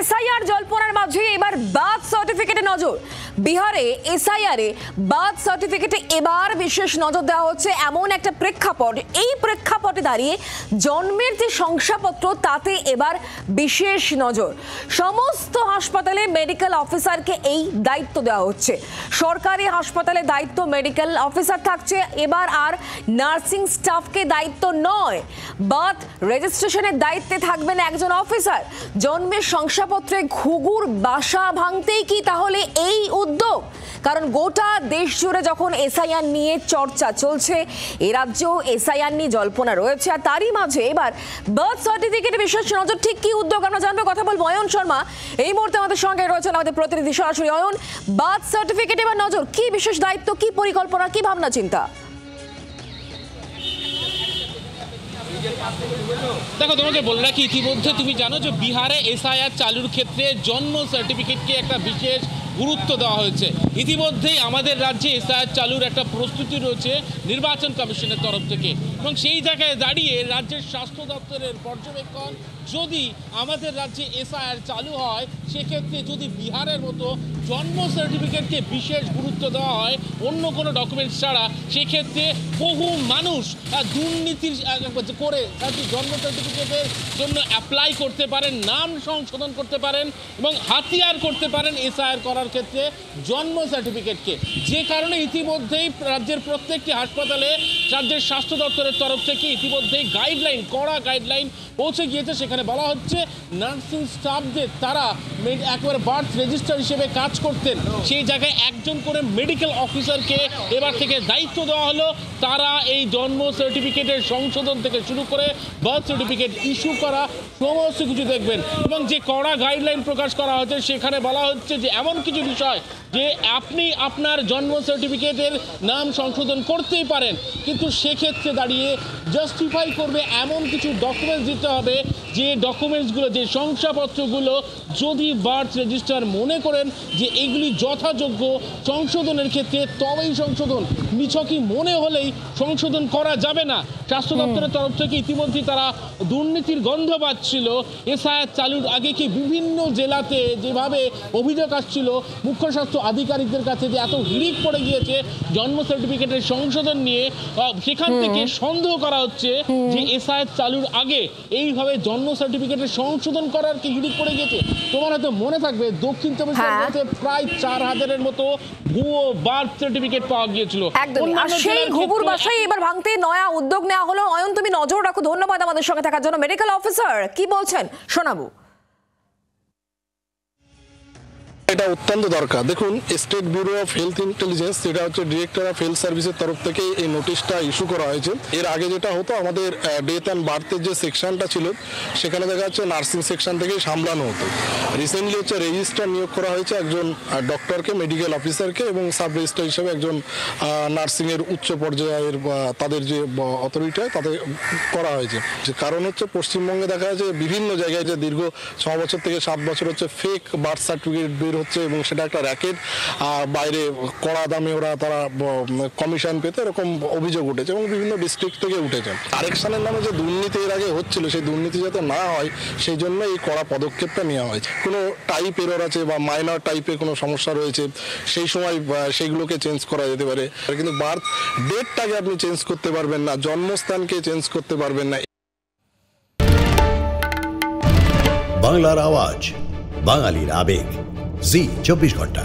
SIR জল্পনার মাঝে এবার birth সার্টিফিকেটে নজর। বিহারে এসআইআর এ বার্থ সার্টিফিকেটে এবার বিশেষ নজর দেওয়া হচ্ছে এমন একটা প্রেক্ষাপট, এই প্রেক্ষাপটে দাঁড়িয়ে জন্মের যে শংসাপত্র তাতে এবার বিশেষ নজর। সমস্ত হাসপাতালে মেডিকেল অফিসারকে এই দায়িত্ব দেওয়া হচ্ছে। সরকারি হাসপাতালে দায়িত্ব মেডিকেল অফিসার থাকছে, এবার আর নার্সিং স্টাফকে দায়িত্ব নয়। বার্থ রেজিস্ট্রেশনের দায়িত্বে থাকবেন একজন অফিসার। জন্মের শংসাপত্রে ঘুঘুর বাসা ভাঙতেই কি তাহলে এই উদ্যোগ? কারণ গোটা দেশ জুড়ে যখন এসআইআর নিয়ে চর্চা চলছে, এ রাজ্যেও এসআইআর নিয়ে জল্পনা রয়েছে, আর তারই মাঝে এবার বার্থ সার্টিফিকেটে বিশেষ নজর। ঠিক কি উদ্যোগ আমরা জানবো, কথা বলবো অয়ন শর্মা এই মুহূর্তে আমাদের সঙ্গে রয়েছেন, আমাদের প্রতিনিধি সরাসরি। অয়ন, বার্থ সার্টিফিকেট এবার নজর, কি বিশেষ দায়িত্ব, কি পরিকল্পনা, কি ভাবনা চিন্তা? দেখো, তোমাকে বলে রাখি, ইতিমধ্যে তুমি জানো যে বিহারে এসআইআর চালুর ক্ষেত্রে জন্ম সার্টিফিকেটকে একটা বিশেষ গুরুত্ব দেওয়া হয়েছে। ইতিমধ্যেই আমাদের রাজ্যে এসআইআর চালুর একটা প্রস্তুতি রয়েছে নির্বাচন কমিশনের তরফ থেকে, এবং সেই জায়গায় দাঁড়িয়ে রাজ্যের স্বাস্থ্য দপ্তরের পর্যবেক্ষণ, যদি আমাদের রাজ্যে এসআইআর চালু হয় সেক্ষেত্রে যদি বিহারের মতো জন্ম সার্টিফিকেটকে বিশেষ গুরুত্ব দেওয়া হয় অন্য কোনো ডকুমেন্টস ছাড়া, সেক্ষেত্রে বহু মানুষ দুর্নীতির করে জন্ম সার্টিফিকেটের জন্য অ্যাপ্লাই করতে পারেন, নাম সংশোধন করতে পারেন এবং হাতিয়ার করতে পারেন এসআইআর করার ক্ষেত্রে জন্ম সার্টিফিকেটকে। যে কারণে ইতিমধ্যেই রাজ্যের প্রত্যেকটি হাসপাতালে রাজ্যের স্বাস্থ্য দপ্তরের তরফ থেকে ইতিমধ্যেই গাইডলাইন, কড়া গাইডলাইন পৌঁছে গিয়েছে। সেখানে বলা হচ্ছে নার্সিং স্টাফদের তারা একেবারে বার্থ রেজিস্টার হিসেবে কাজ করতেন, সেই জায়গায় একজন করে মেডিকেল অফিসারকে এবার থেকে দায়িত্ব দেওয়া হলো। তারা এই জন্ম সার্টিফিকেটের সংশোধন থেকে শুরু করে বার্থ সার্টিফিকেট ইস্যু করা সমস্ত কিছু দেখবেন। এবং যে কড়া গাইডলাইন প্রকাশ করা হচ্ছে সেখানে বলা হচ্ছে যে এমন কিছু বিষয় যে আপনি আপনার জন্ম সার্টিফিকেটের নাম সংশোধন করতেই পারেন, কিন্তু সেক্ষেত্রে দাঁড়িয়ে জাস্টিফাই করবে এমন কিছু ডকুমেন্টস দিতে হবে, যে ডকুমেন্টসগুলো, যে শংসাপত্রগুলো যদি বার্থ রেজিস্ট্রার মনে করেন যে এগুলি যথাযোগ্য সংশোধনের ক্ষেত্রে তবেই সংশোধন, নিছকই মনে হলেই সংশোধন করা যাবে না। স্বাস্থ্য দপ্তরের তরফ থেকে ইতিমধ্যেই তারা দুর্নীতির গন্ধ পাচ্ছিল। এসআইআর চালুর আগে কি বিভিন্ন জেলাতে যেভাবে অভিযোগ আসছিল মুখ্য স্বাস্থ্য আধিকারিকদের কাছে যে এত হিড়িক পড়ে গিয়েছে জন্ম সার্টিফিকেটের সংশোধন নিয়ে, সেখান থেকে সন্দেহ করা হচ্ছে যে এসআইআর চালুর আগে এইভাবে জন্ম সার্টিফিকেটের সংশোধন করার কি হিড়িক পড়ে গিয়েছে। তোমার হয়তো মনে থাকবে দক্ষিণ চব্বিশ পরগনাতে প্রায় 4000-এর মতো ভুয়ো বার্থ সার্টিফিকেট পাওয়া গিয়েছিল। সেই ঘুঘুর বাসায় এবার ভাঙতে নয়া উদ্যোগ নেওয়া হলো। অয়ন, তুমি নজর রাখো। ধন্যবাদ আমাদের সঙ্গে থাকার জন্য। মেডিকেল অফিসার কি বলছেন শোনাবো। এটা অত্যন্ত দরকার। দেখুন, state bureau of health intelligence, যেটা হচ্ছে ডিরেক্টর অফ হেলথ সার্ভিসের তরফ থেকে এই নোটিশটা ইস্যু করা হয়েছে। এর আগে যেটা হতো, আমাদের ডেথ অ্যান্ড বার্থের যে সেকশনটা ছিল সেখানে দেখা যাচ্ছে নার্সিং সেকশন থেকেই সামলানো হতো। রিসেন্টলি হচ্ছে রেজিস্ট্রার নিয়োগ করা হয়েছে একজন ডক্টরকে, মেডিকেল অফিসারকে, এবং সাব রেজিস্ট্রার হিসেবে একজন নার্সিংয়ের উচ্চ পর্যায়ের তাদের যে অথরিটি হয় তাদের করা হয়েছে। কারণ হচ্ছে পশ্চিমবঙ্গে দেখা যাচ্ছে বিভিন্ন জায়গায় যে দীর্ঘ 6 বছর থেকে 7 বছর হচ্ছে ফেক বার্থ সার্টিফিকেট বের হচ্ছে, এবং সেটা একটা র্যাকেট, বাইরে কড়া দামে তারা কমিশন পেতে এরকম অভিযোগ উঠেছে এবং বিভিন্ন ডিস্ট্রিক্ট থেকে উঠেছে। কারেকশনের নামে যে দুর্নীতি এর আগে হচ্ছিল সেই দুর্নীতি যাতে না হয় সেই জন্য এই কড়া পদক্ষেপটা নেওয়া হয়েছে। কোনো টাইপ এরর আছে বা মাইনর টাইপে কোনো সমস্যা রয়েছে সেই সময় সেইগুলোকে চেঞ্জ করা যেতে পারে, কিন্তু বার্থ ডেটটাকে আপনি চেঞ্জ করতে পারবেন না, জন্মস্থানকে চেঞ্জ করতে পারবেন না। বাংলার আওয়াজ, বাঙালির আবেগ, জি 24 ঘন্টা।